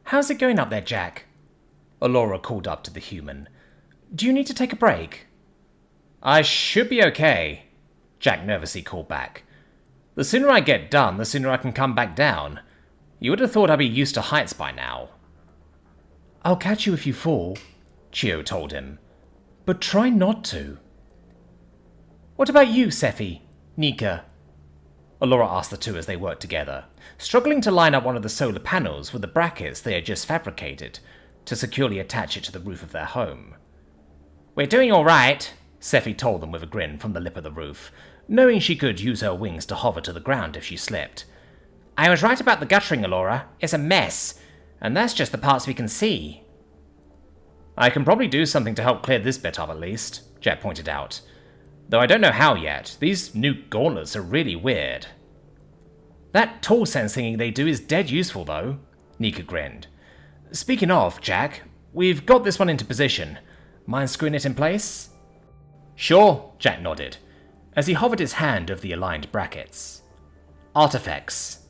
How's it going up there, Jack? Allura called up to the human. Do you need to take a break? I should be okay, Jack nervously called back. The sooner I get done, the sooner I can come back down. You would have thought I'd be used to heights by now. I'll catch you if you fall, Chio told him. But try not to. What about you, Scifi? Nika? Allura asked the two as they worked together, struggling to line up one of the solar panels with the brackets they had just fabricated to securely attach it to the roof of their home. We're doing all right, Scifi told them with a grin from the lip of the roof, knowing she could use her wings to hover to the ground if she slipped. I was right about the guttering, Allura. It's a mess, and that's just the parts we can see. I can probably do something to help clear this bit up at least, Jack pointed out. Though I don't know how yet. These new gauntlets are really weird. That tool sense thingy they do is dead useful though, Nika grinned. Speaking of, Jack, we've got this one into position. Mind screwing it in place? Sure, Jack nodded, as he hovered his hand over the aligned brackets. Artifacts.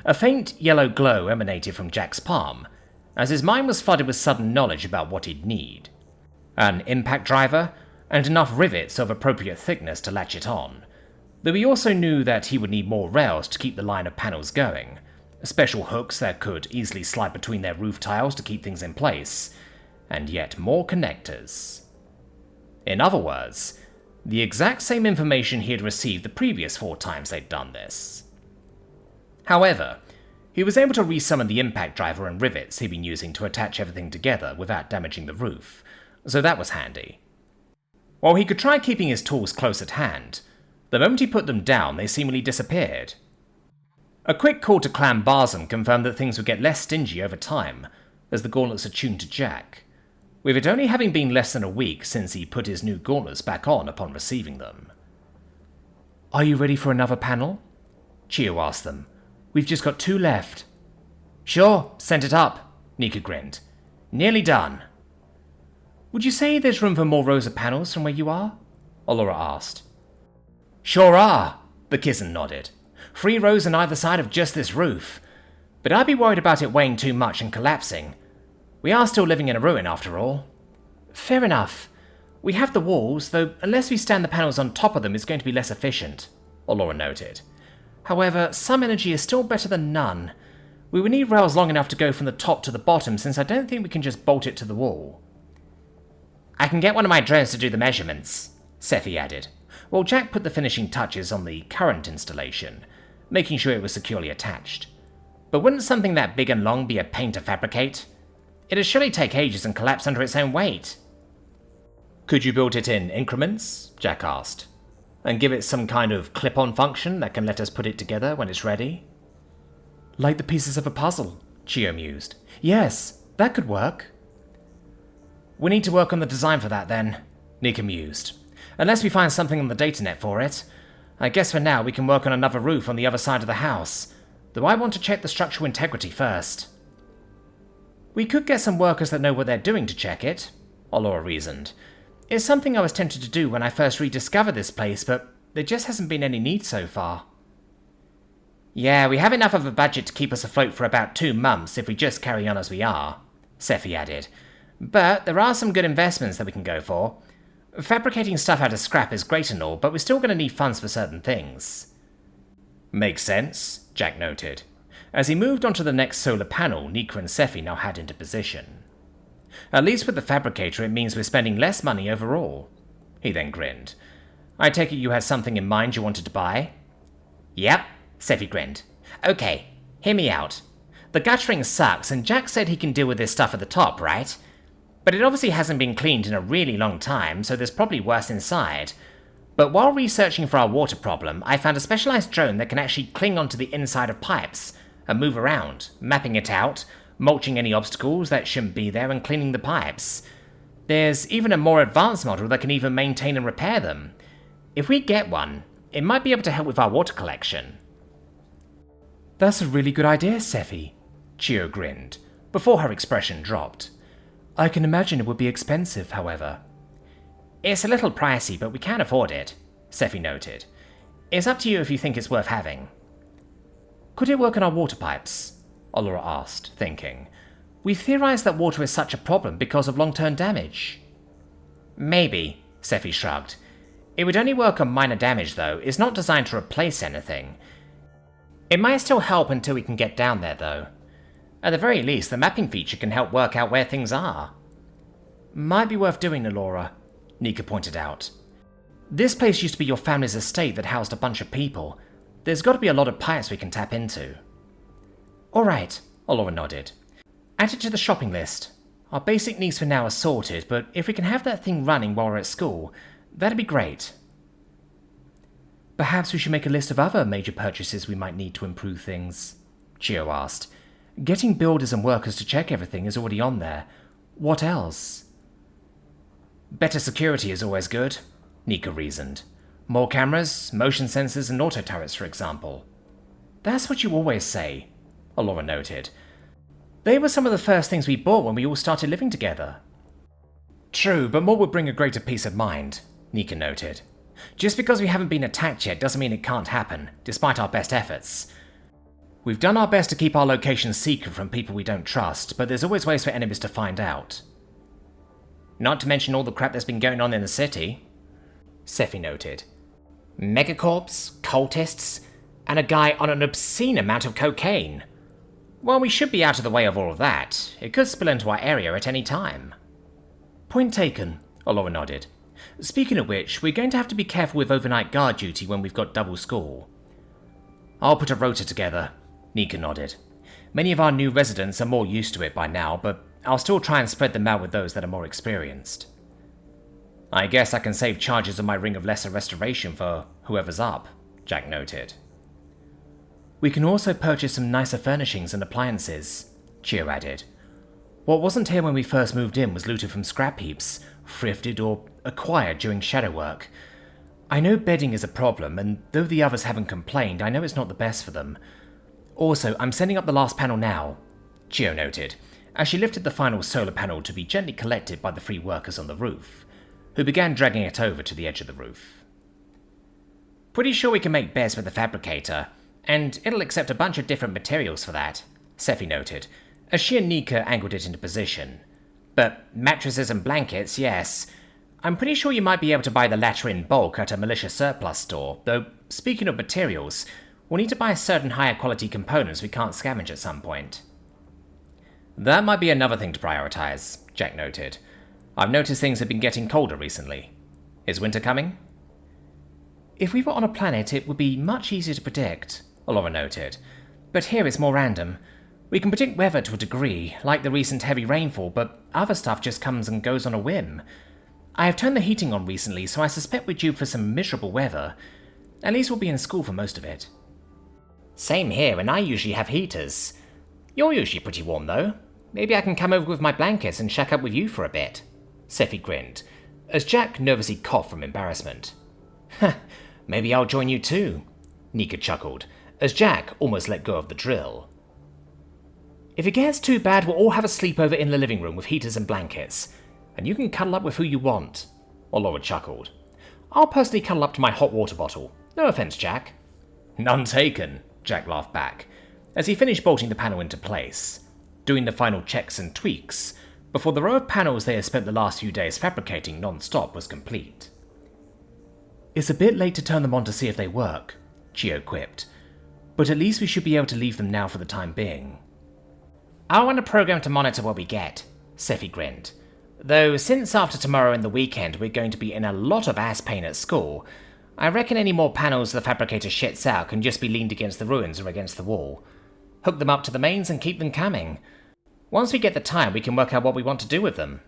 A faint yellow glow emanated from Jack's palm, as his mind was flooded with sudden knowledge about what he'd need. An impact driver, and enough rivets of appropriate thickness to latch it on, though he also knew that he would need more rails to keep the line of panels going, special hooks that could easily slide between their roof tiles to keep things in place, and yet more connectors. In other words, the exact same information he had received the previous 4 times they'd done this. However, he was able to resummon the impact driver and rivets he'd been using to attach everything together without damaging the roof, so that was handy. While he could try keeping his tools close at hand, the moment he put them down they seemingly disappeared. A quick call to Clan Barzan confirmed that things would get less stingy over time, as the gauntlets attuned to Jack, with it only having been less than a week since he put his new gauntlets back on upon receiving them. Are you ready for another panel? Chio asked them. We've just got 2 left. Sure, send it up, Nika grinned. Nearly done. Would you say there's room for more rows of panels from where you are? Allura asked. Sure are, the Kizan nodded. 3 rows on either side of just this roof. But I'd be worried about it weighing too much and collapsing. We are still living in a ruin after all. Fair enough. We have the walls, though unless we stand the panels on top of them it's going to be less efficient, Allura noted. However, some energy is still better than none. We would need rails long enough to go from the top to the bottom since I don't think we can just bolt it to the wall. I can get one of my drones to do the measurements, Scifi added, while Jack put the finishing touches on the current installation, making sure it was securely attached. But wouldn't something that big and long be a pain to fabricate? It'd surely take ages and collapse under its own weight. Could you build it in increments? Jack asked, and give it some kind of clip-on function that can let us put it together when it's ready? Like the pieces of a puzzle, Chio mused. Yes, that could work. We need to work on the design for that then, Nika mused. Unless we find something on the datanet for it. I guess for now we can work on another roof on the other side of the house, though I want to check the structural integrity first. We could get some workers that know what they're doing to check it, Allura reasoned. It's something I was tempted to do when I first rediscovered this place, but there just hasn't been any need so far. Yeah, we have enough of a budget to keep us afloat for about 2 months if we just carry on as we are, Scifi added. But there are some good investments that we can go for. Fabricating stuff out of scrap is great and all, but we're still going to need funds for certain things. Makes sense, Jack noted, as he moved on to the next solar panel Nika and Scifi now had into position. At least with the fabricator it means we're spending less money overall. He then grinned. I take it you had something in mind you wanted to buy? Yep, Scifi grinned. Okay, hear me out. The guttering sucks and Jack said he can deal with this stuff at the top, right? But it obviously hasn't been cleaned in a really long time, so there's probably worse inside. But while researching for our water problem, I found a specialized drone that can actually cling onto the inside of pipes and move around, mapping it out, mulching any obstacles that shouldn't be there and cleaning the pipes. There's even a more advanced model that can even maintain and repair them. If we get one, it might be able to help with our water collection. That's a really good idea, Scifi, Chio grinned, before her expression dropped. I can imagine it would be expensive, however. It's a little pricey, but we can afford it, Scifi noted. It's up to you if you think it's worth having. Could it work on our water pipes? Allura asked, thinking. We theorized that water is such a problem because of long-term damage. Maybe, Scifi shrugged. It would only work on minor damage, though. It's not designed to replace anything. It might still help until we can get down there, though. At the very least, the mapping feature can help work out where things are. Might be worth doing, Allura, Nika pointed out. This place used to be your family's estate that housed a bunch of people. There's got to be a lot of pipes we can tap into. Alright, Allura nodded. Add it to the shopping list. Our basic needs for now are sorted, but if we can have that thing running while we're at school, that'd be great. Perhaps we should make a list of other major purchases we might need to improve things, Chio asked. Getting builders and workers to check everything is already on there. What else? Better security is always good, Nika reasoned. More cameras, motion sensors, and auto turrets, for example. That's what you always say, Allura noted. They were some of the first things we bought when we all started living together. True, but more would bring a greater peace of mind, Nika noted. Just because we haven't been attacked yet doesn't mean it can't happen, despite our best efforts. We've done our best to keep our location secret from people we don't trust, but there's always ways for enemies to find out. Not to mention all the crap that's been going on in the city, Scifi noted. Megacorps, cultists, and a guy on an obscene amount of cocaine. Well, we should be out of the way of all of that. It could spill into our area at any time. Point taken, Allura nodded. Speaking of which, we're going to have to be careful with overnight guard duty when we've got double school. I'll put a rota together, Nika nodded. Many of our new residents are more used to it by now, but I'll still try and spread them out with those that are more experienced. I guess I can save charges on my Ring of Lesser Restoration for whoever's up, Jack noted. We can also purchase some nicer furnishings and appliances, Chio added. What wasn't here when we first moved in was looted from scrap heaps, thrifted or acquired during shadow work. I know bedding is a problem, and though the others haven't complained, I know it's not the best for them. Also, I'm sending up the last panel now, Chio noted, as she lifted the final solar panel to be gently collected by the 3 workers on the roof, who began dragging it over to the edge of the roof. Pretty sure we can make beds with the fabricator, and it'll accept a bunch of different materials for that, Scifi noted, as she and Nika angled it into position. But mattresses and blankets, yes. I'm pretty sure you might be able to buy the latter in bulk at a militia surplus store, though speaking of materials, we'll need to buy certain higher quality components we can't scavenge at some point. That might be another thing to prioritize, Jack noted. I've noticed things have been getting colder recently. Is winter coming? If we were on a planet, it would be much easier to predict, Allura noted. But here it's more random. We can predict weather to a degree, like the recent heavy rainfall, but other stuff just comes and goes on a whim. I have turned the heating on recently, so I suspect we're due for some miserable weather. At least we'll be in school for most of it. Same here, and I usually have heaters. You're usually pretty warm, though. Maybe I can come over with my blankets and shack up with you for a bit. Scifi grinned, as Jack nervously coughed from embarrassment. Maybe I'll join you too, Nika chuckled, as Jack almost let go of the drill. If it gets too bad, we'll all have a sleepover in the living room with heaters and blankets, and you can cuddle up with who you want, Allura chuckled. I'll personally cuddle up to my hot water bottle. No offense, Jack. None taken, Jack laughed back, as he finished bolting the panel into place, doing the final checks and tweaks, before the row of panels they had spent the last few days fabricating non-stop was complete. It's a bit late to turn them on to see if they work, Chio quipped, but at least we should be able to leave them now for the time being. I want a program to monitor what we get, Scifi grinned. Though since after tomorrow and the weekend we're going to be in a lot of ass pain at school, I reckon any more panels the fabricator shits out can just be leaned against the ruins or against the wall. Hook them up to the mains and keep them coming. Once we get the time, we can work out what we want to do with them.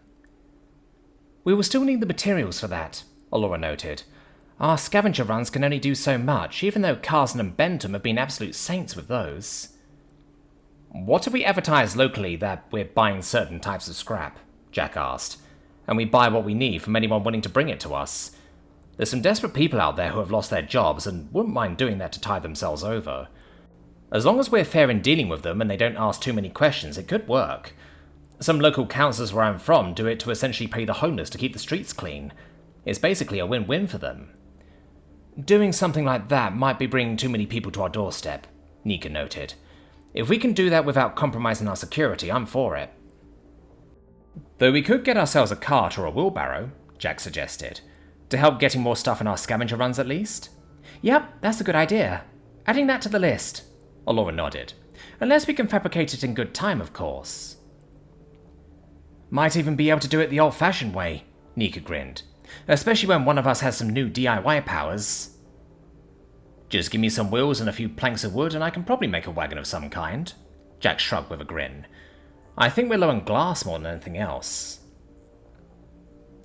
We will still need the materials for that, Allura noted. Our scavenger runs can only do so much, even though Carson and Bentham have been absolute saints with those. What if we advertise locally that we're buying certain types of scrap? Jack asked, and we buy what we need from anyone willing to bring it to us. There's some desperate people out there who have lost their jobs and wouldn't mind doing that to tide themselves over. As long as we're fair in dealing with them and they don't ask too many questions, it could work. Some local councils where I'm from do it to essentially pay the homeless to keep the streets clean. It's basically a win-win for them. Doing something like that might be bringing too many people to our doorstep, Nika noted, If we can do that without compromising our security, I'm for it. Though we could get ourselves a cart or a wheelbarrow, Jack suggested, to help getting more stuff in our scavenger runs at least. Yep, that's a good idea. Adding that to the list. Allura nodded. Unless we can fabricate it in good time, of course. Might even be able to do it the old-fashioned way, Nika grinned. Especially when one of us has some new DIY powers. Just give me some wheels and a few planks of wood and I can probably make a wagon of some kind. Jack shrugged with a grin. I think we're low on glass more than anything else.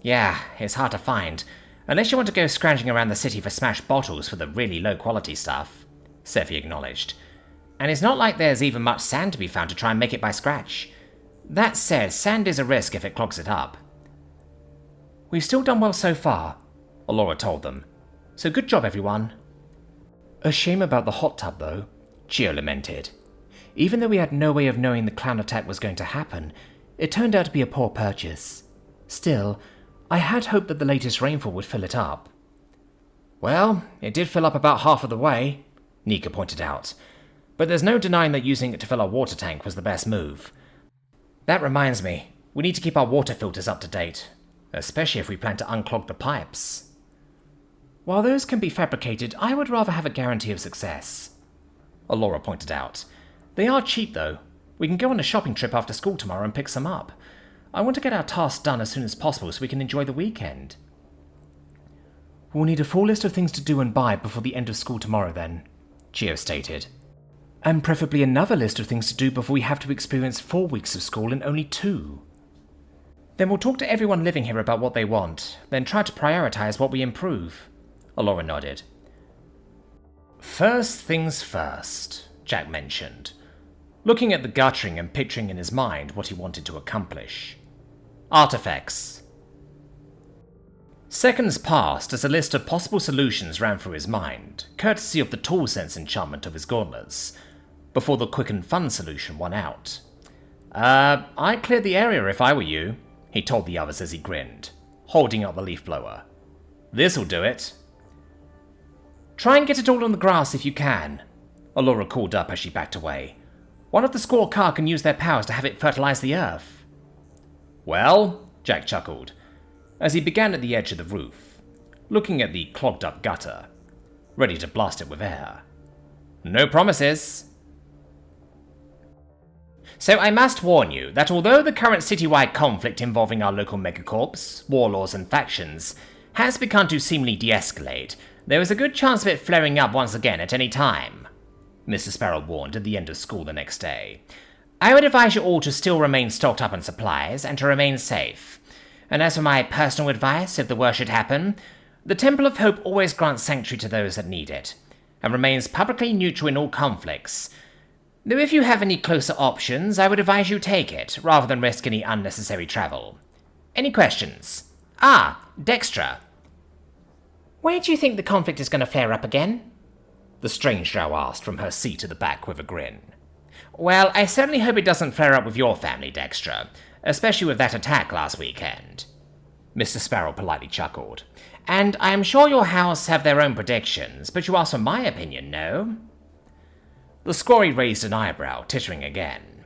Yeah, it's hard to find. Unless you want to go scrounging around the city for smashed bottles for the really low-quality stuff, Scifi acknowledged. And it's not like there's even much sand to be found to try and make it by scratch. That said, sand is a risk if it clogs it up. We've still done well so far, Allura told them. So good job, everyone. A shame about the hot tub, though, Chio lamented. Even though we had no way of knowing the clown attack was going to happen, it turned out to be a poor purchase. Still, I had hoped that the latest rainfall would fill it up. Well, it did fill up about half of the way, Nika pointed out. But there's no denying that using it to fill our water tank was the best move. That reminds me, we need to keep our water filters up to date, especially if we plan to unclog the pipes. While those can be fabricated, I would rather have a guarantee of success, Allura pointed out. They are cheap, though. We can go on a shopping trip after school tomorrow and pick some up. I want to get our tasks done as soon as possible so we can enjoy the weekend. We'll need a full list of things to do and buy before the end of school tomorrow, then, Chio stated. And preferably another list of things to do before we have to experience 4 weeks of school and only 2. Then we'll talk to everyone living here about what they want, then try to prioritize what we improve. Allura nodded. First things first, Jack mentioned, looking at the guttering and picturing in his mind what he wanted to accomplish. Artifacts. Seconds passed as a list of possible solutions ran through his mind, courtesy of the tool sense enchantment of his gauntlets, before the quick and fun solution won out. I'd clear the area if I were you, he told the others as he grinned, holding up the leaf blower. This'll do it. Try and get it all on the grass if you can, Allura called up as she backed away. One of the squaw car can use their powers to have it fertilize the earth. Well, Jack chuckled, as he began at the edge of the roof, looking at the clogged-up gutter, ready to blast it with air. No promises. So I must warn you that although the current citywide conflict involving our local megacorps, warlords and factions has begun to seemingly de-escalate, there is a good chance of it flaring up once again at any time, Mr. Sparrow warned at the end of school the next day. I would advise you all to still remain stocked up on supplies and to remain safe. And as for my personal advice, if the worst should happen, the Temple of Hope always grants sanctuary to those that need it, and remains publicly neutral in all conflicts. Though if you have any closer options, I would advise you take it, rather than risk any unnecessary travel. Any questions? Dextra. Where do you think the conflict is going to flare up again? The strange drow asked from her seat at the back with a grin. Well, I certainly hope it doesn't flare up with your family, Dextra, especially with that attack last weekend. Mr. Sparrow politely chuckled. And I am sure your house have their own predictions, but you asked for my opinion, no? The squawy raised an eyebrow, tittering again.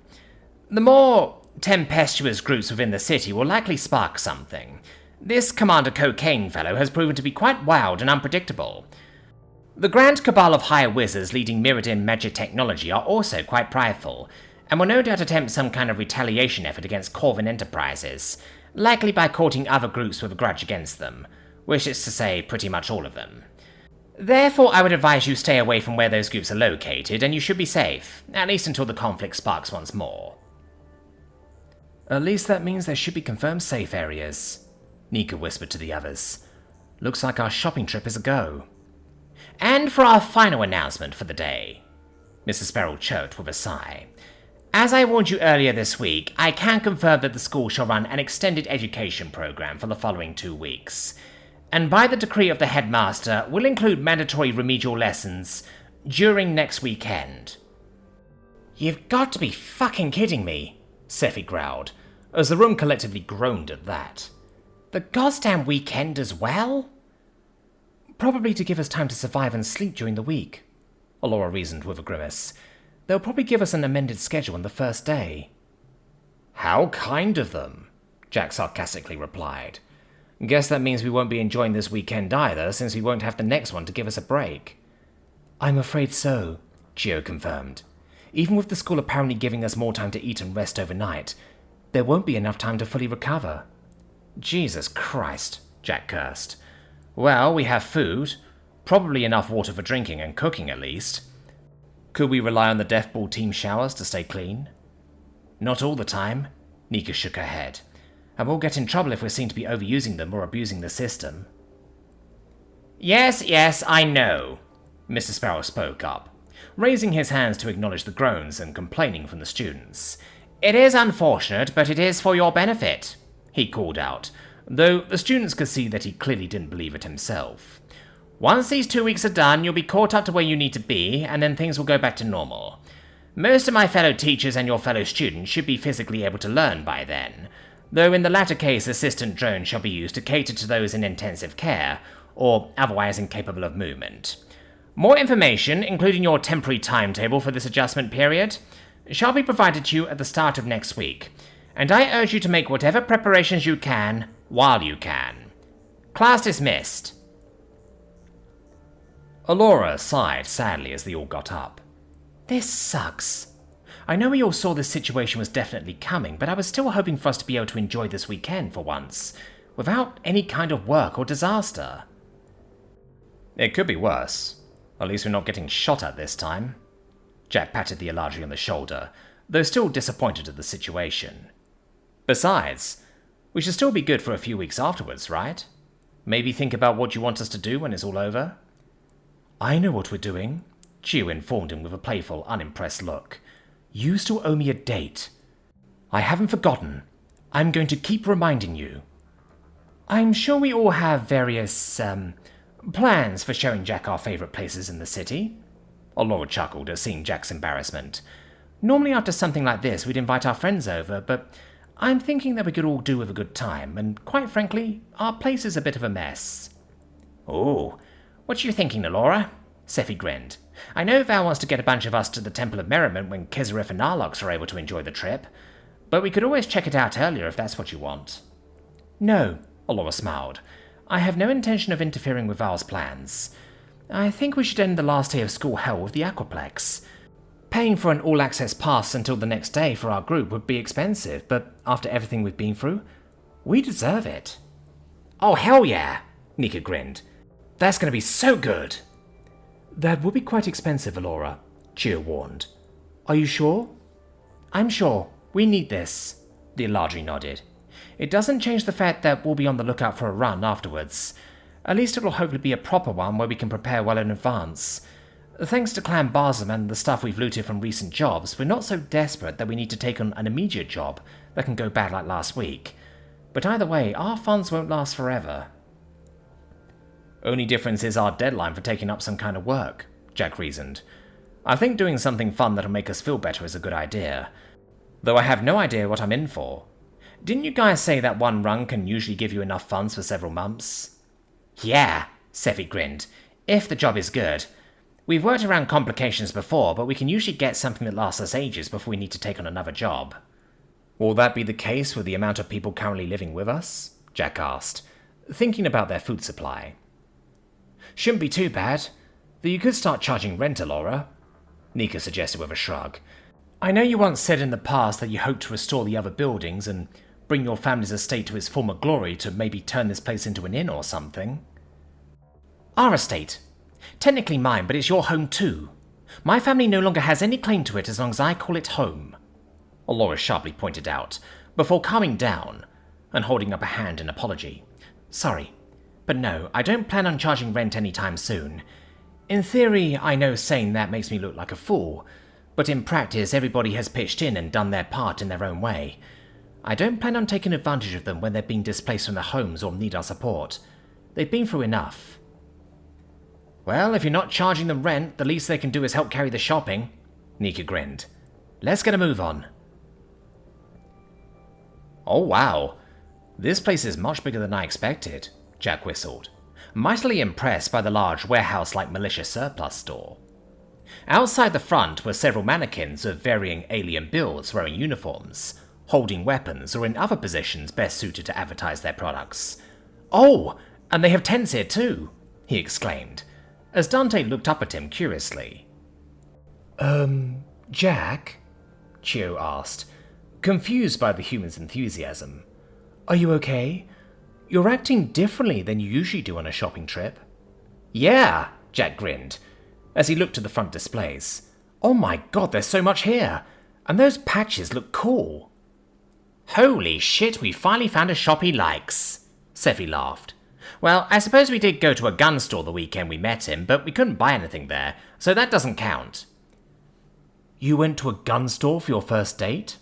The more tempestuous groups within the city will likely spark something. This Commander Cocaine fellow has proven to be quite wild and unpredictable. The grand cabal of high wizards leading Mirrodin magic technology are also quite prideful, and will no doubt attempt some kind of retaliation effort against Corvin Enterprises, likely by courting other groups with a grudge against them, which is to say pretty much all of them. Therefore, I would advise you stay away from where those groups are located, and you should be safe, at least until the conflict sparks once more. At least that means there should be confirmed safe areas, Nika whispered to the others. Looks like our shopping trip is a go. And for our final announcement for the day, Mrs. Sparrow chirped with a sigh. As I warned you earlier this week, I can confirm that the school shall run an extended education program for the following 2 weeks, and by the decree of the headmaster will include mandatory remedial lessons during next weekend. You've got to be fucking kidding me, Scifi growled, as the room collectively groaned at that. The goddamn weekend as well? Probably to give us time to survive and sleep during the week, Allura reasoned with a grimace. They'll probably give us an amended schedule on the first day. How kind of them, Jack sarcastically replied. Guess that means we won't be enjoying this weekend either, since we won't have the next one to give us a break. I'm afraid so, Chio confirmed. Even with the school apparently giving us more time to eat and rest overnight, there won't be enough time to fully recover. Jesus Christ, Jack cursed. Well, we have food, probably enough water for drinking and cooking at least. Could we rely on the Death Ball team showers to stay clean? Not all the time, Nika shook her head. And we'll get in trouble if we're seen to be overusing them or abusing the system. Yes, I know, Mr. Sparrow spoke up, raising his hands to acknowledge the groans and complaining from the students. It is unfortunate, but it is for your benefit, he called out, though the students could see that he clearly didn't believe it himself. Once these 2 weeks are done, you'll be caught up to where you need to be, and then things will go back to normal. Most of my fellow teachers and your fellow students should be physically able to learn by then, though in the latter case assistant drones shall be used to cater to those in intensive care, or otherwise incapable of movement. More information, including your temporary timetable for this adjustment period, shall be provided to you at the start of next week, and I urge you to make whatever preparations you can, while you can. Class dismissed. Alora sighed sadly as they all got up. This sucks. I know we all saw this situation was definitely coming, but I was still hoping for us to be able to enjoy this weekend for once, without any kind of work or disaster. It could be worse. At least we're not getting shot at this time. Jack patted the Eladri on the shoulder, though still disappointed at the situation. Besides, we should still be good for a few weeks afterwards, right? Maybe think about what you want us to do when it's all over? I know what we're doing, Chiu informed him with a playful, unimpressed look. You still owe me a date. I haven't forgotten. I'm going to keep reminding you. I'm sure we all have various, plans for showing Jack our favourite places in the city. Alora chuckled at seeing Jack's embarrassment. Normally after something like this we'd invite our friends over, but I'm thinking that we could all do with a good time, and quite frankly, our place is a bit of a mess. Oh, what you thinking, Alora? Scifi grinned. I know Val wants to get a bunch of us to the Temple of Merriment when Kezareth and Narlox are able to enjoy the trip, but we could always check it out earlier if that's what you want. No, Alora smiled. I have no intention of interfering with Val's plans. I think we should end the last day of school hell with the Aquaplex. Paying for an all-access pass until the next day for our group would be expensive, but after everything we've been through, we deserve it. Oh, hell yeah, Nika grinned. That's going to be so good. That would be quite expensive, Alora, Chia warned. Are you sure? I'm sure. We need this, the Eladri nodded. It doesn't change the fact that we'll be on the lookout for a run afterwards. At least it will hopefully be a proper one where we can prepare well in advance. Thanks to Clan Barzam and the stuff we've looted from recent jobs, we're not so desperate that we need to take on an immediate job that can go bad like last week. But either way, our funds won't last forever. Only difference is our deadline for taking up some kind of work, Jack reasoned. I think doing something fun that'll make us feel better is a good idea, though I have no idea what I'm in for. Didn't you guys say that one run can usually give you enough funds for several months? Yeah, Scifi grinned. If the job is good. We've worked around complications before, but we can usually get something that lasts us ages before we need to take on another job. Will that be the case with the amount of people currently living with us? Jack asked, thinking about their food supply. Shouldn't be too bad, though you could start charging rent, Alora, Nika suggested with a shrug. I know you once said in the past that you hoped to restore the other buildings and bring your family's estate to its former glory to maybe turn this place into an inn or something. Our estate. Technically mine, but it's your home too. My family no longer has any claim to it as long as I call it home, Alora sharply pointed out, before calming down and holding up a hand in apology. Sorry, but no, I don't plan on charging rent anytime soon. In theory, I know saying that makes me look like a fool, but in practice everybody has pitched in and done their part in their own way. I don't plan on taking advantage of them when they're being displaced from their homes or need our support. They've been through enough. Well, if you're not charging them rent, the least they can do is help carry the shopping, Nika grinned. Let's get a move on. Oh wow, this place is much bigger than I expected, Jack whistled, mightily impressed by the large warehouse-like militia surplus store. Outside the front were several mannequins of varying alien builds wearing uniforms, holding weapons or in other positions best suited to advertise their products. "Oh, and they have tents here too," he exclaimed, as Dante looked up at him curiously. Jack?" Chio asked, confused by the human's enthusiasm. "Are you okay? You're acting differently than you usually do on a shopping trip." "Yeah," Jack grinned, as he looked at the front displays. "Oh my god, there's so much here! And those patches look cool." "Holy shit, we finally found a shop he likes," Scifi laughed. "Well, I suppose we did go to a gun store the weekend we met him, but we couldn't buy anything there, so that doesn't count." "You went to a gun store for your first date?"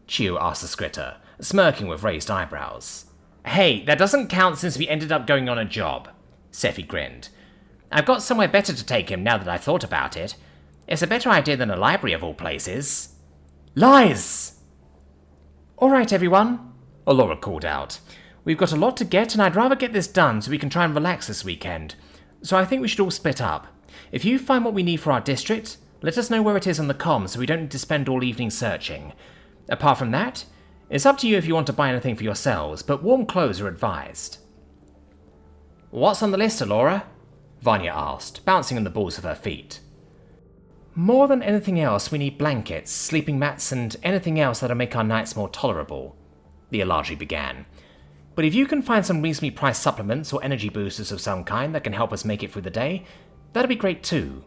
Chio asked the Skritter, smirking with raised eyebrows. "Hey, that doesn't count since we ended up going on a job," Scifi grinned. "I've got somewhere better to take him now that I've thought about it. It's a better idea than a library of all places." "Lies!" "Alright everyone," Allura called out. "We've got a lot to get and I'd rather get this done so we can try and relax this weekend. So I think we should all split up. If you find what we need for our district, let us know where it is on the comm so we don't need to spend all evening searching. Apart from that, it's up to you if you want to buy anything for yourselves, but warm clothes are advised." "What's on the list, Allura?" Vanya asked, bouncing on the balls of her feet. "More than anything else, we need blankets, sleeping mats, and anything else that'll make our nights more tolerable," the Alaji began. "But if you can find some reasonably priced supplements or energy boosters of some kind that can help us make it through the day, that'd be great too."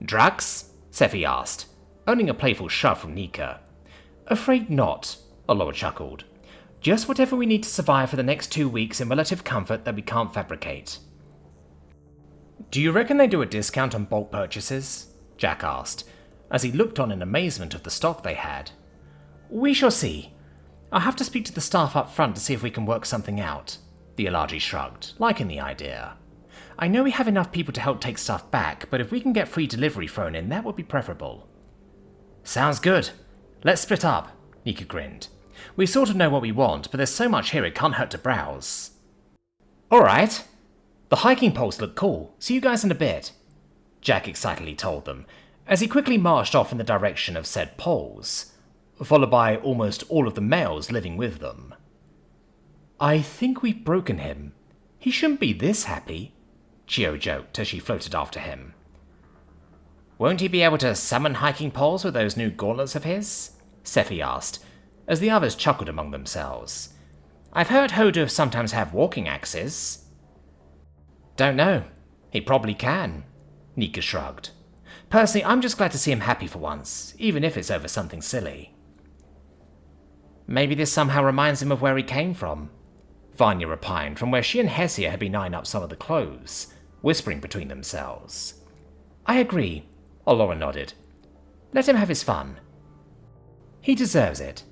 "Drugs?" Scifi asked, owning a playful shove from Nika. "Afraid not," Allura chuckled. "Just whatever we need to survive for the next 2 weeks in relative comfort that we can't fabricate." "Do you reckon they do a discount on bulk purchases?" Jack asked, as he looked on in amazement of the stock they had. "We shall see. I'll have to speak to the staff up front to see if we can work something out," the Alaji shrugged, liking the idea. "I know we have enough people to help take stuff back, but if we can get free delivery thrown in, that would be preferable." "Sounds good. Let's split up," Nika grinned. "We sort of know what we want, but there's so much here it can't hurt to browse." "Alright. The hiking poles look cool. See you guys in a bit," Jack excitedly told them, as he quickly marched off in the direction of said poles, followed by almost all of the males living with them. "I think we've broken him. He shouldn't be this happy," Chio joked as she floated after him. "Won't he be able to summon hiking poles with those new gauntlets of his?" Scifi asked, as the others chuckled among themselves. "I've heard Hodu sometimes have walking axes." "Don't know. He probably can," Nika shrugged. "Personally, I'm just glad to see him happy for once, even if it's over something silly." "Maybe this somehow reminds him of where he came from," Vanya repined from where she and Hesia had been eyeing up some of the clothes, whispering between themselves. "I agree," Allura nodded. "Let him have his fun." "He deserves it,"